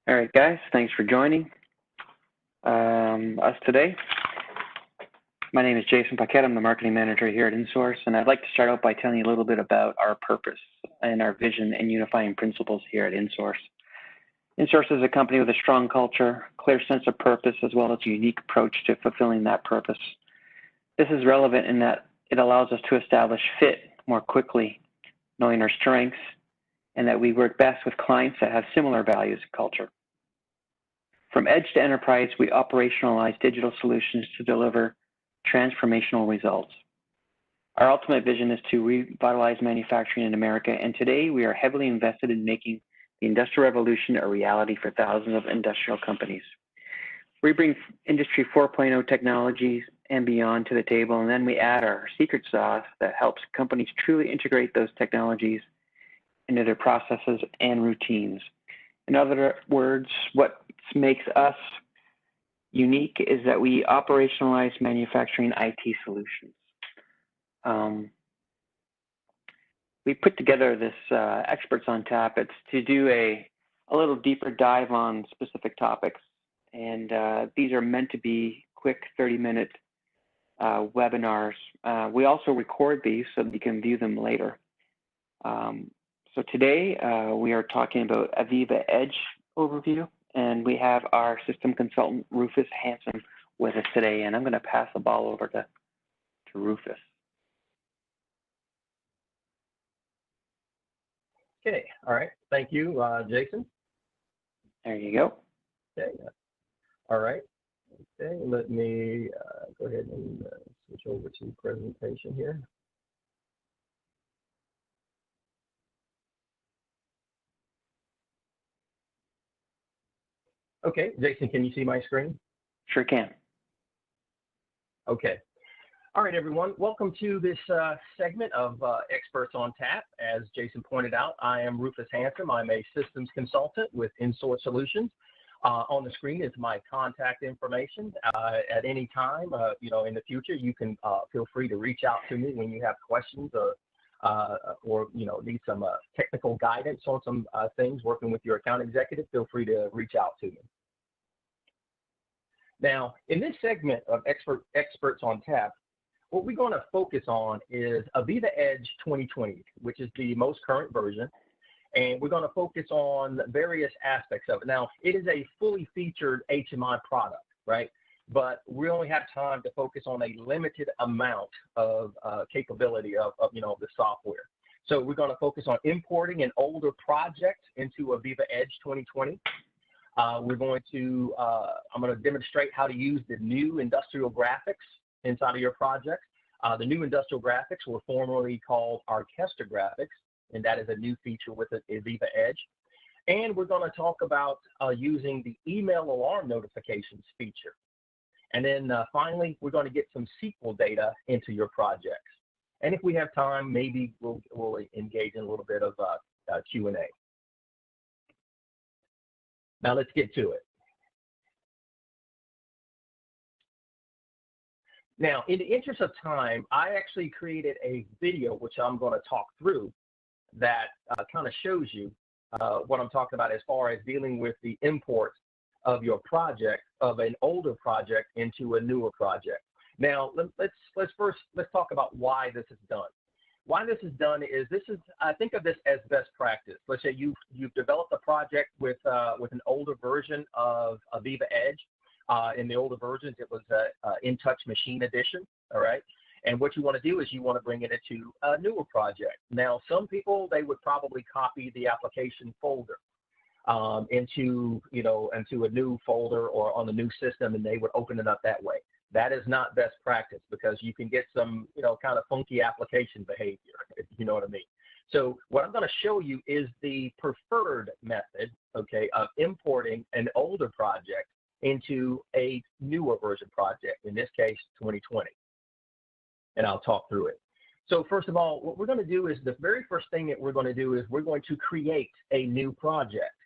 All right, guys, thanks for joining us today. My name is Jason Paquette. I'm the marketing manager here at InSource, and I'd like to start out by telling you a little bit about our purpose and our vision and unifying principles here at InSource. InSource is a company with a strong culture, clear sense of purpose, as well as a unique approach to fulfilling that purpose. This is relevant in that it allows us to establish fit more quickly, knowing our strengths, and that we work best with clients that have similar values and culture. From edge to enterprise, we operationalize digital solutions to deliver transformational results. Our ultimate vision is to revitalize manufacturing in America, and today we are heavily invested in making the Industrial Revolution a reality for thousands of industrial companies. We bring Industry 4.0 technologies and beyond to the table, and then we add our secret sauce that helps companies truly integrate those technologies into their processes and routines. In other words, what makes us unique is that we operationalize manufacturing IT solutions. We put together this Experts on Tap. It's to do a little deeper dive on specific topics, and these are meant to be quick 30-minute webinars. We also record these so that you can view them later. So today we are talking about AVEVA Edge overview, and we have our system consultant, Rufus Hansen, with us today, and I'm going to pass the ball over to Rufus. Okay, all right. Thank you, Jason. There you go. Okay, all right. Okay, let me go ahead and switch over to presentation here. Okay, Jason, can you see my screen? Sure can. Okay. All right, everyone. Welcome to this segment of Experts on Tap. As Jason pointed out, I am Rufus Hansen. I'm a systems consultant with InSource Solutions. On the screen is my contact information. At any time, in the future, you can feel free to reach out to me when you have questions or need some technical guidance on some things working with your account executive. Feel free to reach out to me. Now, in this segment of Experts on Tap, what we're going to focus on is AVEVA Edge 2020, which is the most current version, and we're going to focus on various aspects of it. Now, it is a fully featured HMI product, right? But we only have time to focus on a limited amount of capability of the software. So we're going to focus on importing an older project into AVEVA Edge 2020. I'm going to demonstrate how to use the new industrial graphics inside of your project. The new industrial graphics were formerly called Orchestra Graphics, and that is a new feature with the AVEVA Edge. And we're going to talk about using the email alarm notifications feature. And then finally, we're going to get some SQL data into your projects. And if we have time, maybe we'll engage in a little bit of Q&A. Now let's get to it. Now, in the interest of time, I actually created a video which I'm going to talk through that kind of shows you what I'm talking about as far as dealing with the import of your project, of an older project into a newer project. Now, let's first talk about why this is done. Why this is done is I think of this as best practice. Let's say you've developed a project with an older version of AVEVA Edge. In the older versions, it was InTouch Machine Edition, all right? And what you want to do is you want to bring it into a newer project. Now, some people, they would probably copy the application folder into a new folder or on the new system, and they would open it up that way. That is not best practice because you can get some, kind of funky application behavior, if you know what I mean. So what I'm going to show you is the preferred method, okay, of importing an older project into a newer version project, in this case, 2020. And I'll talk through it. So first of all, what we're going to do is the very first thing that we're going to do is we're going to create a new project.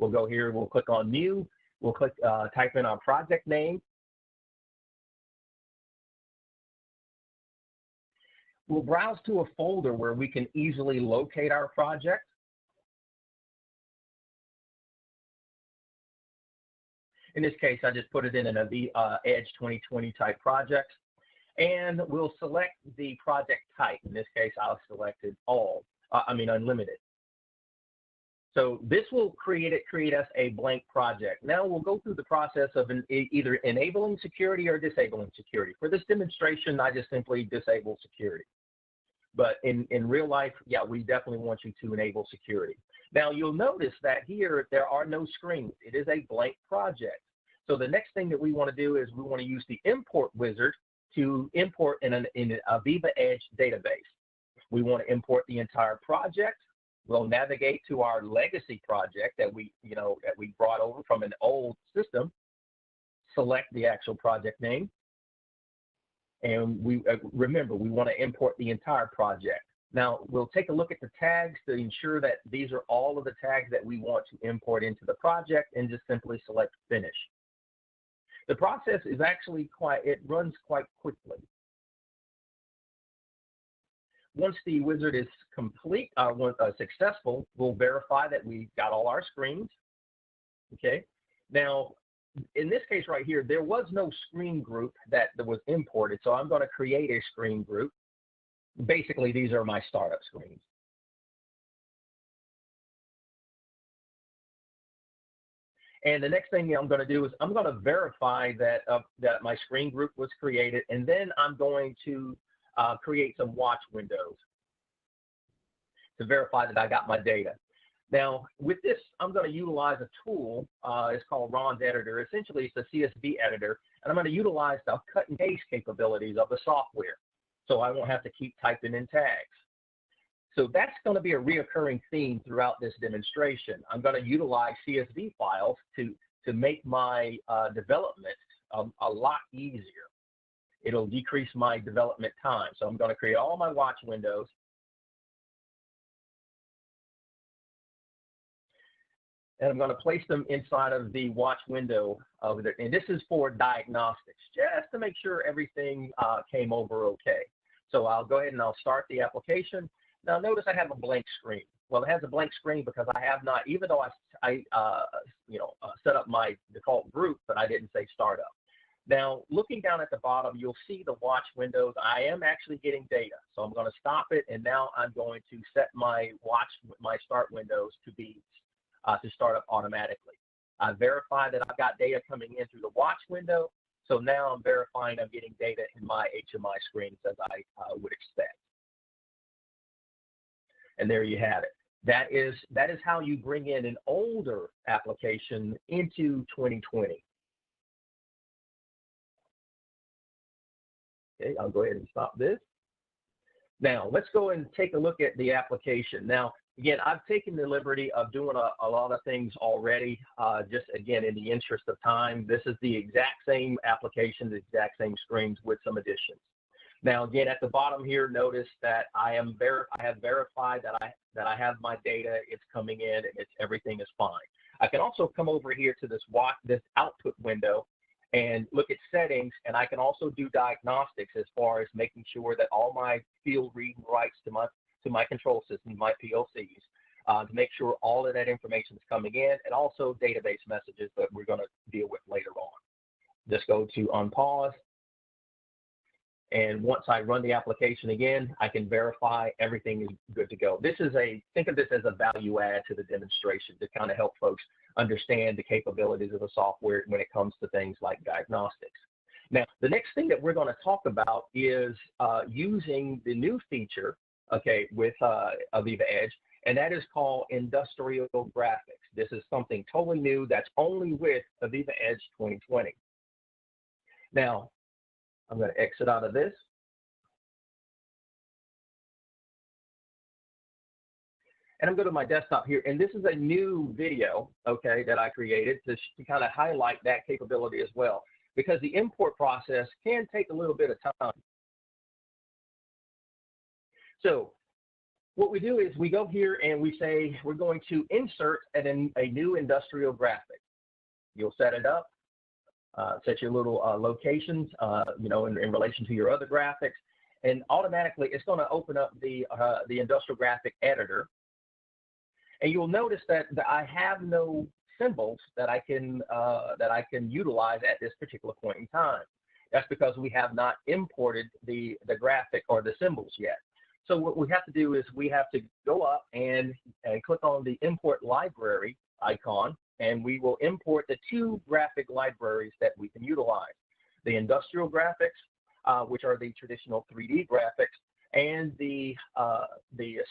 We'll go here, we'll click on New, we'll click, type in our project name. We'll browse to a folder where we can easily locate our project. In this case, I just put it in an AVEVA Edge 2020 type project, and we'll select the project type. In this case, I'll select it unlimited. So this will create us a blank project. Now we'll go through the process of either enabling security or disabling security. For this demonstration, I just simply disable security. But in real life, yeah, we definitely want you to enable security. Now you'll notice that here there are no screens. It is a blank project. So the next thing that we want to do is we want to use the import wizard to import in an AVEVA Edge database. We want to import the entire project. We'll navigate to our legacy project that we brought over from an old system, select the actual project name, and we remember we want to import the entire project. Now we'll take a look at the tags to ensure that these are all of the tags that we want to import into the project, and just simply select finish. The process is actually it runs quite quickly. Once the wizard is complete, successful, we'll verify that we've got all our screens. Okay. Now, in this case right here, there was no screen group that was imported, so I'm going to create a screen group. Basically, these are my startup screens. And the next thing I'm going to do is I'm going to verify that my screen group was created, and then I'm going to create some watch windows to verify that I got my data. Now, with this, I'm going to utilize a tool. It's called Ron's Editor. Essentially, it's a CSV editor, and I'm going to utilize the cut and paste capabilities of the software, so I won't have to keep typing in tags. So that's going to be a reoccurring theme throughout this demonstration. I'm going to utilize CSV files to make my development a lot easier. It'll decrease my development time. So I'm going to create all my watch windows. And I'm going to place them inside of the watch window over there. And this is for diagnostics, just to make sure everything came over okay. So I'll go ahead and I'll start the application. Now notice I have a blank screen. Well, it has a blank screen because I have not, even though I set up my default group, but I didn't say startup. Now, looking down at the bottom, you'll see the watch windows. I am actually getting data, so I'm going to stop it, and now I'm going to set my start windows to start up automatically. I verify that I've got data coming in through the watch window, so now I'm verifying I'm getting data in my HMI screens as I would expect. And there you have it. That is how you bring in an older application into 2020. Okay, I'll go ahead and stop this. Now, let's go and take a look at the application. Now, again, I've taken the liberty of doing a lot of things already, just again, in the interest of time. This is the exact same application, the exact same screens with some additions. Now, again, at the bottom here, notice that I have verified that I have my data, it's coming in, and everything is fine. I can also come over here to this output window and look at settings, and I can also do diagnostics as far as making sure that all my field read and writes to my control system, my PLCs, to make sure all of that information is coming in, and also database messages that we're going to deal with later on. Just go to unpause, and once I run the application again, I can verify everything is good to go. Think of this as a value add to the demonstration to kind of help folks understand the capabilities of the software when it comes to things like diagnostics. Now, the next thing that we're going to talk about is using the new feature, okay, with AVEVA Edge, and that is called industrial graphics. This is something totally new that's only with AVEVA Edge 2020. Now, I'm going to exit out of this. And I'm going to my desktop here, and this is a new video, okay, that I created to kind of highlight that capability as well, because the import process can take a little bit of time. So what we do is we go here and we say we're going to insert a new industrial graphic. You'll set it up. Set your little locations, in relation to your other graphics, and automatically it's going to open up the industrial graphic editor. And you'll notice that I have no symbols that I can utilize at this particular point in time. That's because we have not imported the graphic or the symbols yet. So what we have to do is we have to go up and click on the import library icon, and we will import the two graphic libraries that we can utilize: the industrial graphics, which are the traditional 3D graphics, and the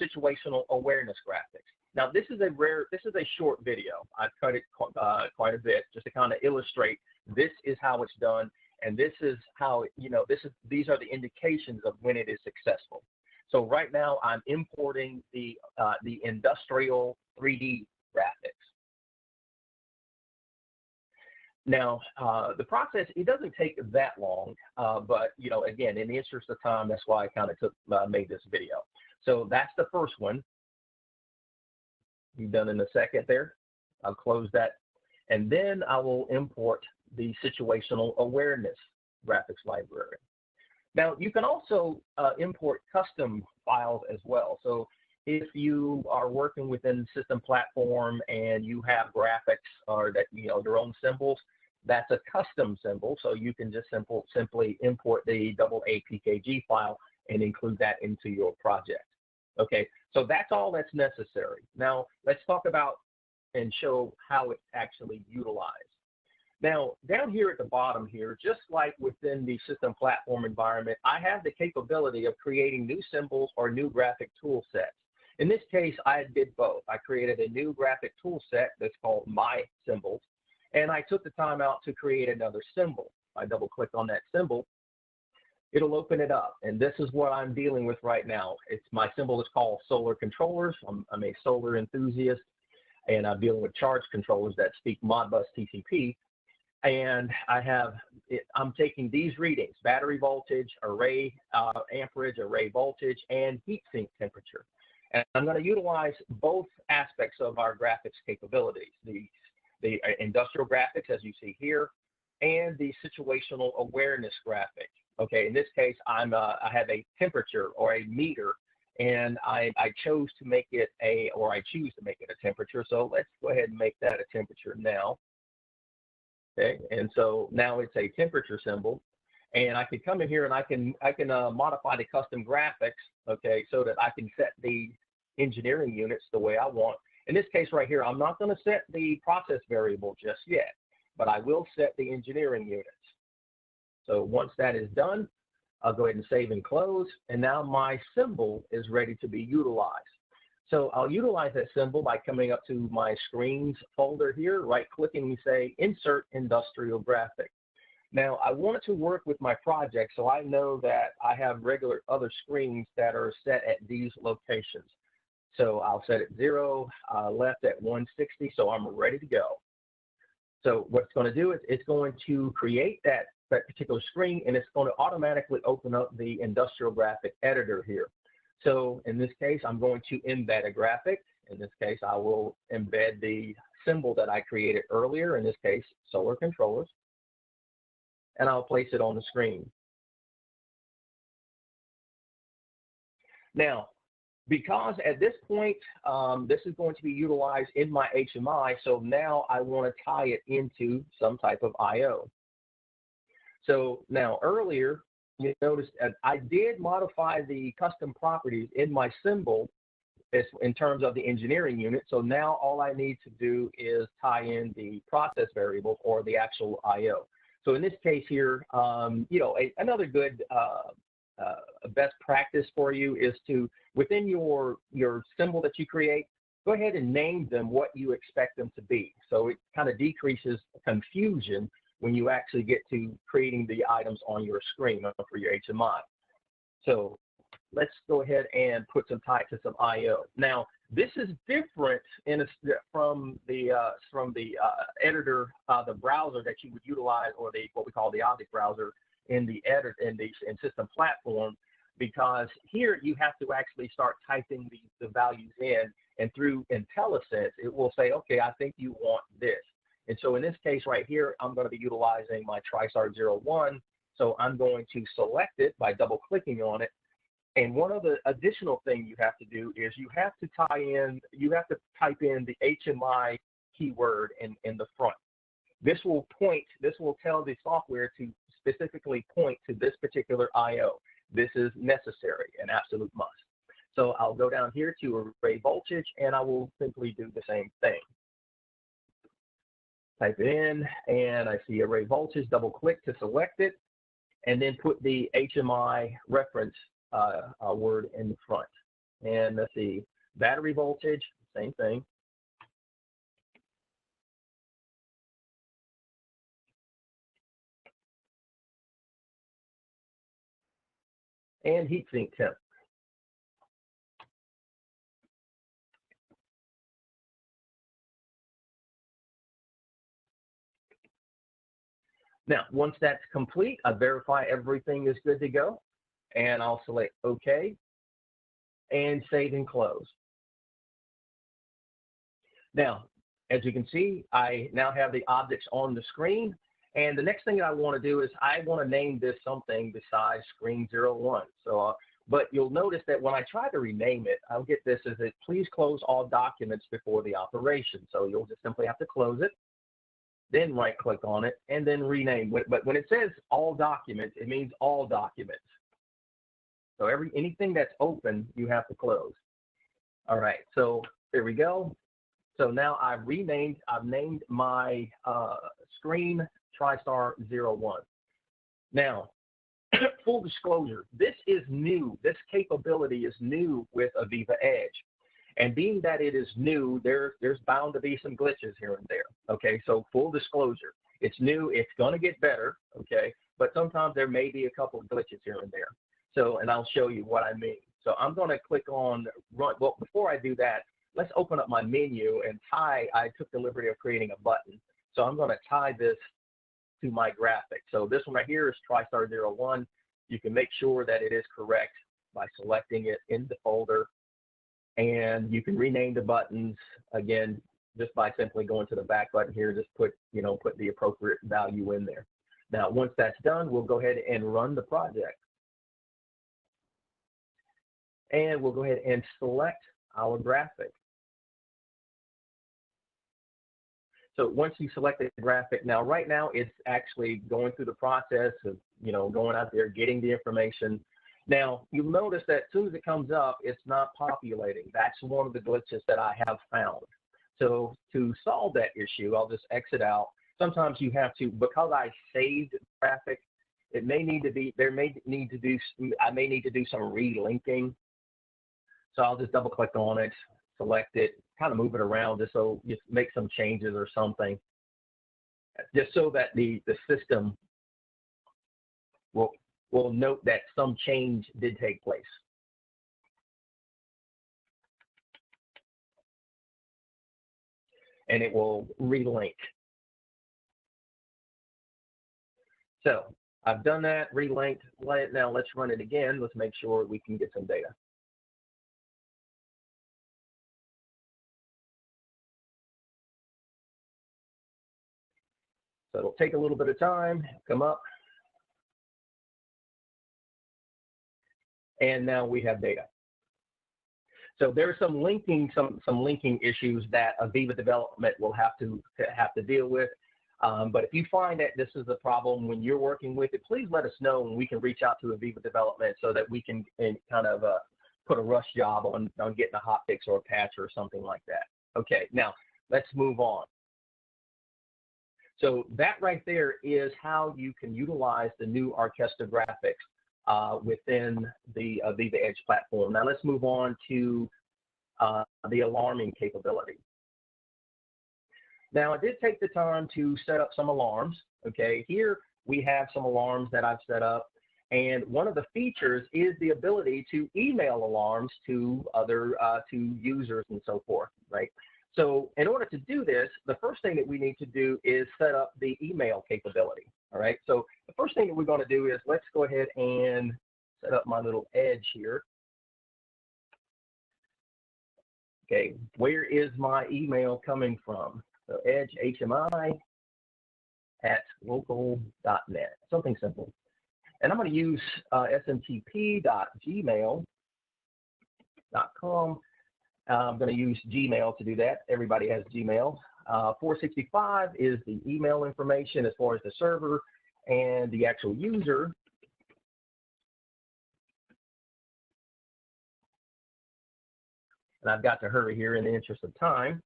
situational awareness graphics. Now, this is a short video. I've cut it quite a bit just to kind of illustrate this is how it's done, and this is how, these are the indications of when it is successful. So right now I'm importing the industrial 3D graphics. Now, the process, it doesn't take that long, but, again, in the interest of time, that's why I kind of made this video. So that's the first one. Be done in a second there. I'll close that. And then I will import the situational awareness graphics library. Now, you can also import custom files as well. So if you are working within the system platform and you have graphics or that, their own symbols, that's a custom symbol. So you can just simply import the AAPKG file and include that into your project. Okay, so that's all that's necessary. Now, let's talk about and show how it's actually utilized. Now, down here at the bottom here, just like within the system platform environment, I have the capability of creating new symbols or new graphic tool sets. In this case, I did both. I created a new graphic tool set that's called My Symbols, and I took the time out to create another symbol. If I double click on that symbol, it'll open it up, and this is what I'm dealing with right now. My symbol is called solar controllers. I'm a solar enthusiast, and I'm dealing with charge controllers that speak Modbus TCP. And I'm taking these readings: battery voltage, array amperage, array voltage, and heat sink temperature. And I'm going to utilize both aspects of our graphics capabilities, the industrial graphics, as you see here, and the situational awareness graphic. Okay, in this case, I have a temperature or a meter, and I choose to make it a temperature. So let's go ahead and make that a temperature now. Okay, and so now it's a temperature symbol, and I can come in here and I can modify the custom graphics, okay, so that I can set the engineering units the way I want. In this case right here, I'm not going to set the process variable just yet, but I will set the engineering units. So once that is done, I'll go ahead and save and close, and now my symbol is ready to be utilized. So I'll utilize that symbol by coming up to my screens folder here, right-clicking and say Insert Industrial Graphic. Now, I want it to work with my project, so I know that I have regular other screens that are set at these locations. So I'll set it 0, left at 160, so I'm ready to go. So what it's going to do is it's going to create that particular screen, and it's going to automatically open up the industrial graphic editor here. So in this case, I'm going to embed a graphic. In this case, I will embed the symbol that I created earlier, in this case, solar controllers, and I'll place it on the screen. Now, because at this point, this is going to be utilized in my HMI, so now I want to tie it into some type of I/O. So now earlier, you noticed I did modify the custom properties in my symbol in terms of the engineering unit. So now all I need to do is tie in the process variable or the actual I/O. So in this case here, another good best practice for you is to, within your symbol that you create, go ahead and name them what you expect them to be. So it kind of decreases confusion when you actually get to creating the items on your screen for your HMI. So let's go ahead and put some type to some I/O. Now, this is different from the editor, the browser that you would utilize, or what we call the object browser in the system platform, because here you have to actually start typing the values in, and through IntelliSense, it will say, okay, I think you want this. And so in this case right here, I'm going to be utilizing my TriStar 01. So I'm going to select it by double clicking on it. And one of the additional thing you have to do is you have to type in the HMI keyword in the front. This will tell the software to specifically point to this particular IO. This is necessary, an absolute must. So I'll go down here to array voltage, and I will simply do the same thing. Type it in, and I see array voltage, double click to select it, and then put the HMI reference word in the front. And let's see, battery voltage, same thing. And heat sink temp. Now, once that's complete, I verify everything is good to go, and I'll select OK, and save and close. Now, as you can see, I now have the objects on the screen, and the next thing I want to do is I want to name this something besides screen 01. So, but you'll notice that when I try to rename it, I'll get this as it, please close all documents before the operation. So you'll just simply have to close it, then right click on it, and then rename. But when it says all documents, it means all documents. So anything that's open, you have to close. All right, so there we go. So now I've named my screen TriStar 01. Now, full disclosure, this is new. This capability is new with AVEVA Edge. And being that it is new, there's bound to be some glitches here and there. Okay, so full disclosure, it's new, it's going to get better. Okay, but sometimes there may be a couple of glitches here and there. So, and I'll show you what I mean. So I'm going to click on run. Well, before I do that, let's open up my menu and I took the liberty of creating a button. So I'm going to tie this to my graphic. So this one right here is TriStar 01. You can make sure that it is correct by selecting it in the folder. And you can rename the buttons, again, just by simply going to the back button here, just put the appropriate value in there. Now, once that's done, we'll go ahead and run the project. And we'll go ahead and select our graphic. So once you select the graphic, now right now it's actually going through the process of, going out there, getting the information. Now, you'll notice that as soon as it comes up, it's not populating. That's one of the glitches that I have found. So to solve that issue, I'll just exit out. Sometimes you have to, because I saved the graphic, it may need to be, I may need to do some relinking. So I'll just double click on it, select it, kind of move it around just so you make some changes or something, just so that the system will note that some change did take place. And it will relink. So I've done that, relinked. Now let's run it again. Let's make sure we can get some data. So it'll take a little bit of time, come up. And now we have data. So there's some linking issues that AVEVA development will have to deal with. But if you find that this is a problem when you're working with it, please let us know and we can reach out to AVEVA development so that we can kind of put a rush job on getting a hot fix or a patch or something like that. Okay, now let's move on. So that right there is how you can utilize the new Orchestra graphics within the AVEVA Edge platform. Now let's move on to the alarming capability. Now I did take the time to set up some alarms. Okay, here we have some alarms that I've set up, and one of the features is the ability to email alarms to other to users and so forth, right? So in order to do this, the first thing that we need to do is set up the email capability. All right, so the first thing that we're going to do is let's go ahead and set up my little edge here. Okay, where is my email coming from? So edge HMI at local.net, something simple. And I'm going to use smtp.gmail.com. I'm going to use Gmail to do that. Everybody has Gmail. 465 is the email information as far as the server and the actual user. And I've got to hurry here in the interest of time.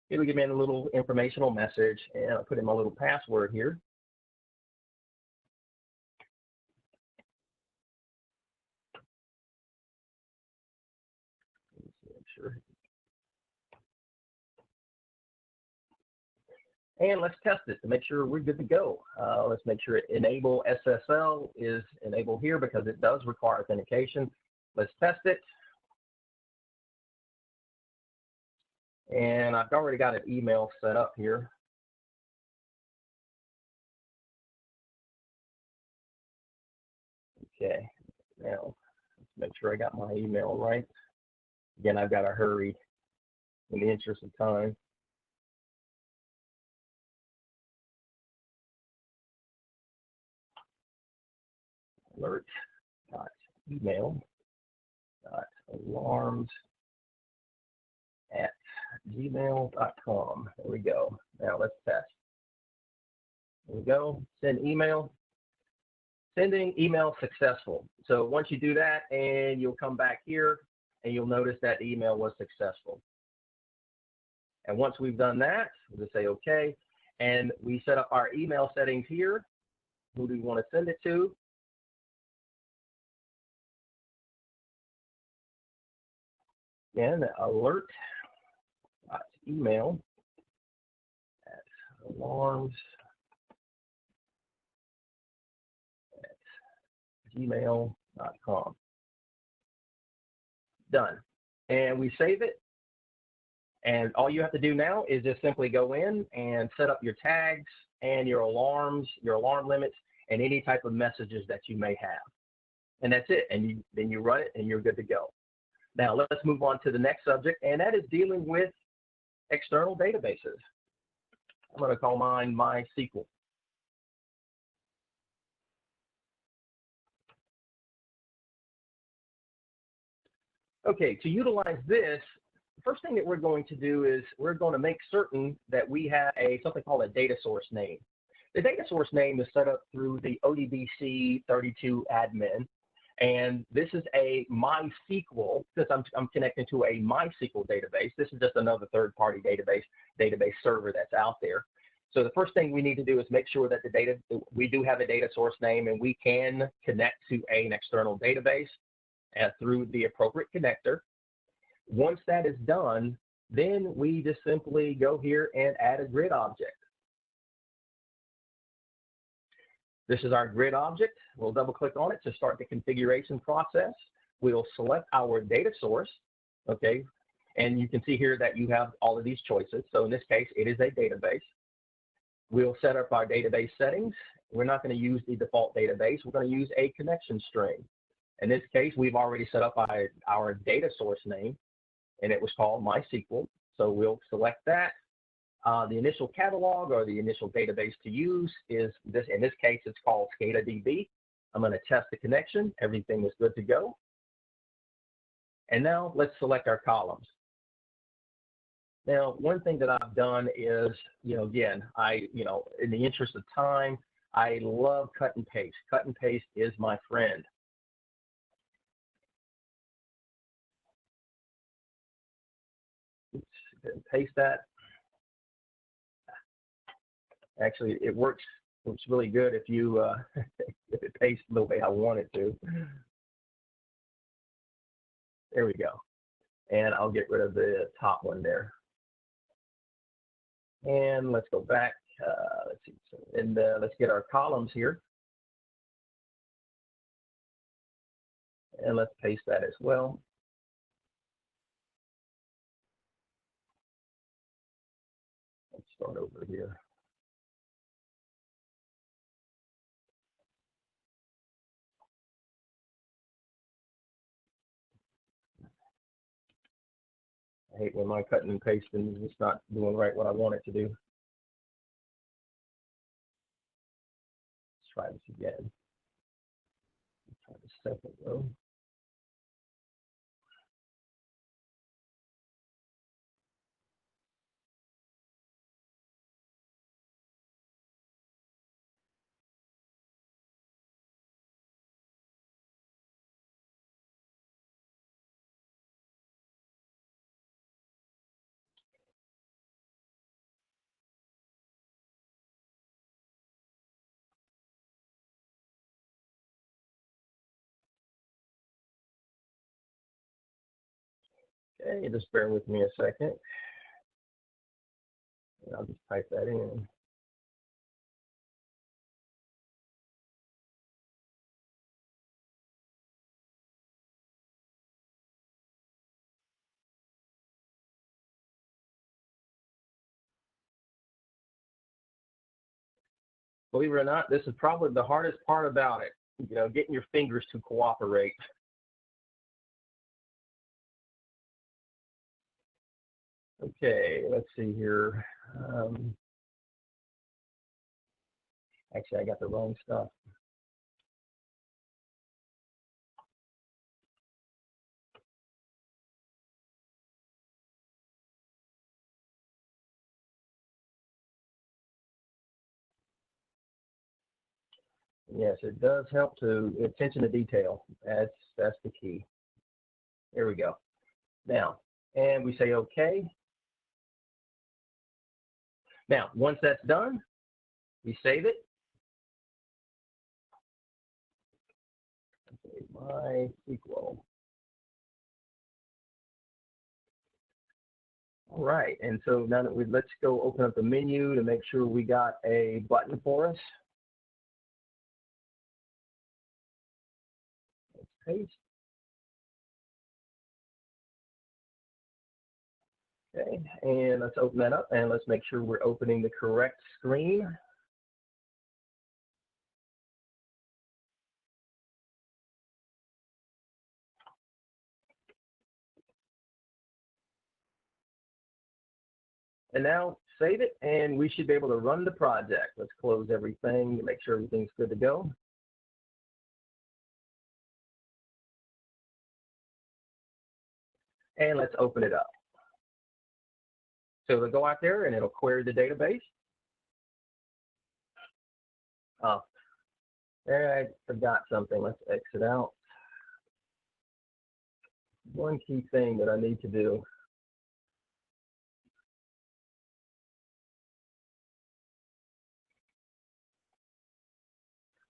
It'll give me a little informational message, and I'll put in my little password here. Sure. And let's test it to make sure we're good to go. Let's make sure enable SSL is enabled here because it does require authentication. Let's test it. And I've already got an email set up here. Okay, now let's make sure I got my email right. Again, I've got to hurry in the interest of time. alert.email.alarms@gmail.com. There we go. Now let's test. There we go. Send email. Sending email successful. So once you do that, and you'll come back here, and you'll notice that the email was successful. And once we've done that, we'll just say OK. And we set up our email settings here. Who do we want to send it to? Again, alert.email@alarms@gmail.com. Done. And we save it. And all you have to do now is just simply go in and set up your tags and your alarms, your alarm limits, and any type of messages that you may have. And that's it. And then you run it, and you're good to go. Now, let's move on to the next subject, and that is dealing with external databases. I'm going to call mine MySQL. Okay, to utilize this, the first thing that we're going to do is we're going to make certain that we have something called a data source name. The data source name is set up through the ODBC 32 admin. And this is a MySQL, since I'm connecting to a MySQL database. This is just another third-party database server that's out there. So the first thing we need to do is make sure that we do have a data source name, and we can connect to an external database through the appropriate connector. Once that is done, then we just simply go here and add a grid object. This is our grid object. We'll double click on it to start the configuration process. We'll select our data source, okay? And you can see here that you have all of these choices. So in this case, it is a database. We'll set up our database settings. We're not going to use the default database. We're going to use a connection string. In this case, we've already set up our data source name, and it was called MySQL. So we'll select that. The initial catalog or the initial database to use is this. In this case, it's called SCADADB. I'm going to test the connection. Everything is good to go. And now let's select our columns. Now, one thing that I've done is, again, in the interest of time, I love cut and paste. Cut and paste is my friend. Oops, paste that. Actually, it works really good if you if it pastes the way I want it to. There we go. And I'll get rid of the top one there. And let's go back. Let's see. And let's get our columns here. And let's paste that as well. Let's start over here. I hate when my cutting and pasting is just not doing right what I want it to do. Let's try this again. Let's try the second row. Okay, just bear with me a second. And I'll just type that in. Believe it or not, this is probably the hardest part about it, you know, getting your fingers to cooperate. Okay, let's see here. Actually, I got the wrong stuff. Yes, it does help to attention to detail. That's the key. There we go. Now, and we say OK. Now, once that's done, we save it. Okay, MySQL. All right, and so now that let's go open up the menu to make sure we got a button for us. Let's paste. Okay, and let's open that up and let's make sure we're opening the correct screen. And now save it, and we should be able to run the project. Let's close everything to make sure everything's good to go. And let's open it up. So it'll go out there and it'll query the database. Oh, there, I forgot something. Let's exit out. One key thing that I need to do.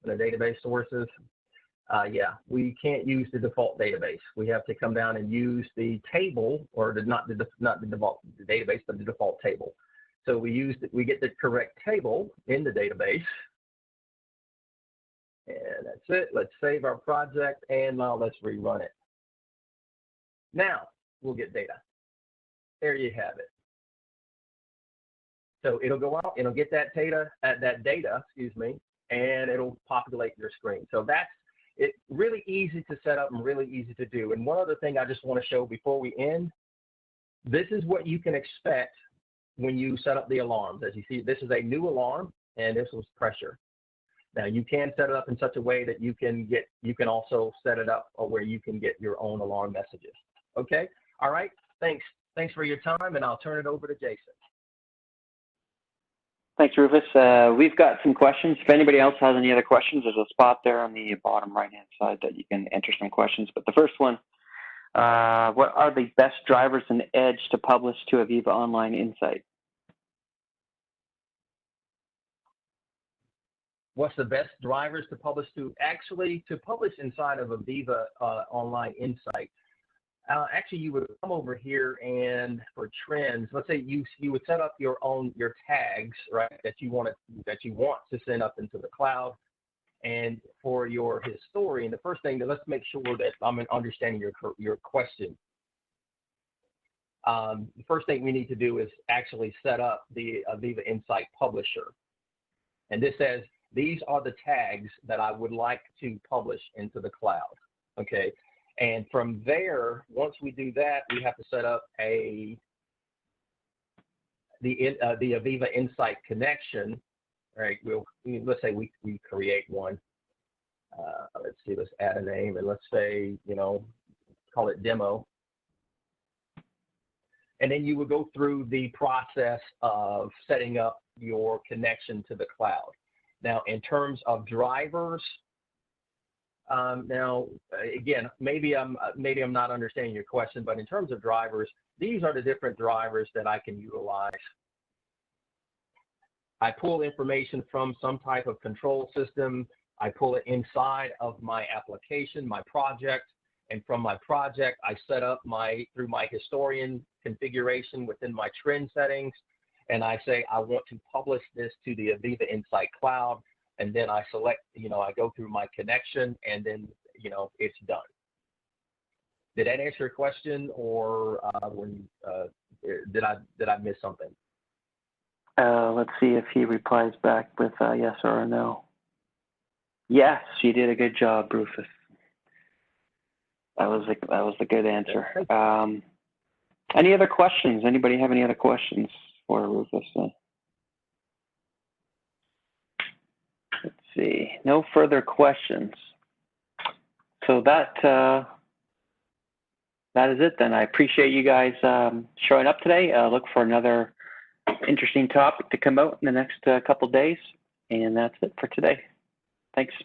The database sources. Yeah, we can't use the default database. We have to come down and use the table, or not the default database, but the default table. So we get the correct table in the database, and that's it. Let's save our project, and now let's rerun it. Now we'll get data. There you have it. So it'll go out, it'll get that data, and it'll populate your screen. So that's it. Really easy to set up and really easy to do. And one other thing I just want to show before we end, this is what you can expect when you set up the alarms. As you see, this is a new alarm, and this was pressure. Now you can set it up in such a way that you can also set it up where you can get your own alarm messages. Okay. All right. Thanks for your time, and I'll turn it over to Jason. Thanks, Rufus. We've got some questions. If anybody else has any other questions, there's a spot there on the bottom right-hand side that you can enter some questions. But the first one, what are the best drivers in Edge to publish to AVEVA Online Insight? What's the best drivers to publish to? Actually, to publish inside of AVEVA Online Insight, actually, you would come over here, and for trends, let's say you would set up your tags, right, that you want to send up into the cloud. And for your historian, the first thing, let's make sure that I'm understanding your question. The first thing we need to do is actually set up the AVEVA Insight Publisher. And this says, these are the tags that I would like to publish into the cloud, okay? And from there, once we do that, we have to set up the AVEVA Insight connection. All right, let's say we create one. Let's see, let's add a name, and let's say, call it demo. And then you would go through the process of setting up your connection to the cloud. Now, in terms of drivers, now, again, maybe I'm not understanding your question, but in terms of drivers, these are the different drivers that I can utilize. I pull information from some type of control system. I pull it inside of my application, my project, And from my project, I set up through my historian configuration within my trend settings, and I say I want to publish this to the AVEVA Insight Cloud, and then I select, I go through my connection, and then, it's done. Did that answer your question, or did I miss something? Let's see if he replies back with a yes or a no. Yes, you did a good job, Rufus. That was a good answer. Any other questions? Anybody have any other questions for Rufus? Let's see. No further questions. So that is it then. I appreciate you guys showing up today. Look for another interesting topic to come out in the next couple days. And that's it for today. Thanks.